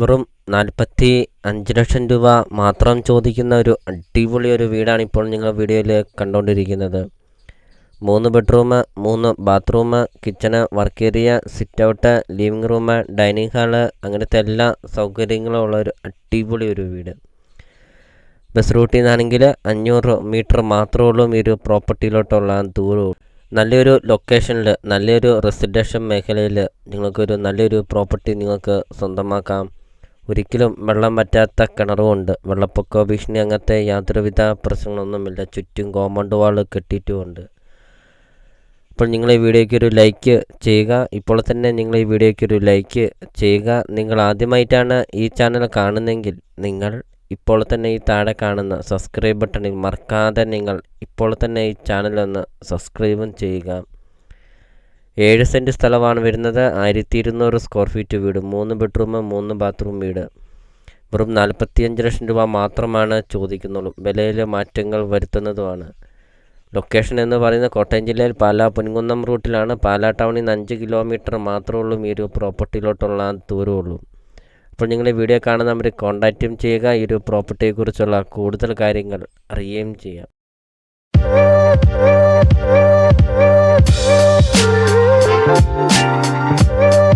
വെറും 45 ലക്ഷം രൂപ മാത്രം ചോദിക്കുന്ന ഒരു അടിപൊളി ഒരു വീടാണ് ഇപ്പോൾ നിങ്ങൾ വീഡിയോയിൽ കണ്ടുകൊണ്ടിരിക്കുന്നത്. 3 bedroom, 3 bathroom, kitchen, work area, sit out, living room, dining hall, അങ്ങനത്തെ എല്ലാ സൗകര്യങ്ങളും ഉള്ള ഒരു അടിപൊളി ഒരു വീട്. ബസ് റൂട്ടിൽ നിന്നാണെങ്കിൽ 500 മീറ്റർ മാത്രമേ ഉള്ളൂ ഈ ഒരു പ്രോപ്പർട്ടിയിലോട്ടുള്ള ദൂരവും. നല്ലൊരു ലൊക്കേഷനിൽ, നല്ലൊരു റെസിഡൻഷ്യൽ മേഖലയിൽ നിങ്ങൾക്കൊരു നല്ലൊരു പ്രോപ്പർട്ടി നിങ്ങൾക്ക് സ്വന്തമാക്കാം. ഒരിക്കലും വെള്ളം പറ്റാത്ത കിണറുമുണ്ട്. വെള്ളപ്പൊക്ക ഭീഷണി അങ്ങനത്തെ യാതൊരുവിധ പ്രശ്നങ്ങളൊന്നുമില്ല. ചുറ്റും കോമ്പൗണ്ട് വാൾ കെട്ടിയിട്ടുമുണ്ട്. അപ്പോൾ നിങ്ങൾ ഈ വീഡിയോയ്ക്ക് ഒരു ലൈക്ക് ചെയ്യുക. ഇപ്പോൾ തന്നെ നിങ്ങൾ ഈ വീഡിയോയ്ക്ക് ഒരു ലൈക്ക് ചെയ്യുക. നിങ്ങൾ ആദ്യമായിട്ടാണ് ഈ ചാനൽ കാണുന്നതെങ്കിൽ നിങ്ങൾ ഇപ്പോൾ തന്നെ ഈ താഴെ കാണുന്ന സബ്സ്ക്രൈബ് ബട്ടണിൽ മറക്കാതെ നിങ്ങൾ ഇപ്പോൾ തന്നെ ഈ ചാനലൊന്ന് സബ്സ്ക്രൈബും ചെയ്യുക. 7 സെൻറ്റ് സ്ഥലമാണ് വരുന്നത്. 1200 സ്ക്വയർ ഫീറ്റ് വീട്, 3 ബെഡ്റൂം 3 ബാത്റൂം വീട്. വെറും 45 ലക്ഷം രൂപ മാത്രമാണ് ചോദിക്കുന്നുള്ളൂ. വിലയിൽ മാറ്റങ്ങൾ വരുത്തുന്നതുമാണ്. ലൊക്കേഷൻ എന്ന് പറയുന്നത് കോട്ടയം ജില്ലയിൽ പാലാ പൊൻകുന്നം റൂട്ടിലാണ്. പാലാ ടൗണിൽ നിന്ന് 5 കിലോമീറ്റർ മാത്രമേ ഉള്ളൂ ഈ ഒരു പ്രോപ്പർട്ടിയിലോട്ടുള്ള ദൂരമുള്ളൂ. അപ്പോൾ നിങ്ങൾ ഈ വീഡിയോ കാണുന്ന നമ്പറിൽ കോൺടാക്റ്റും ചെയ്യുക. ഈ ഒരു പ്രോപ്പർട്ടിയെക്കുറിച്ചുള്ള കൂടുതൽ കാര്യങ്ങൾ അറിയുകയും ചെയ്യാം. Thank you.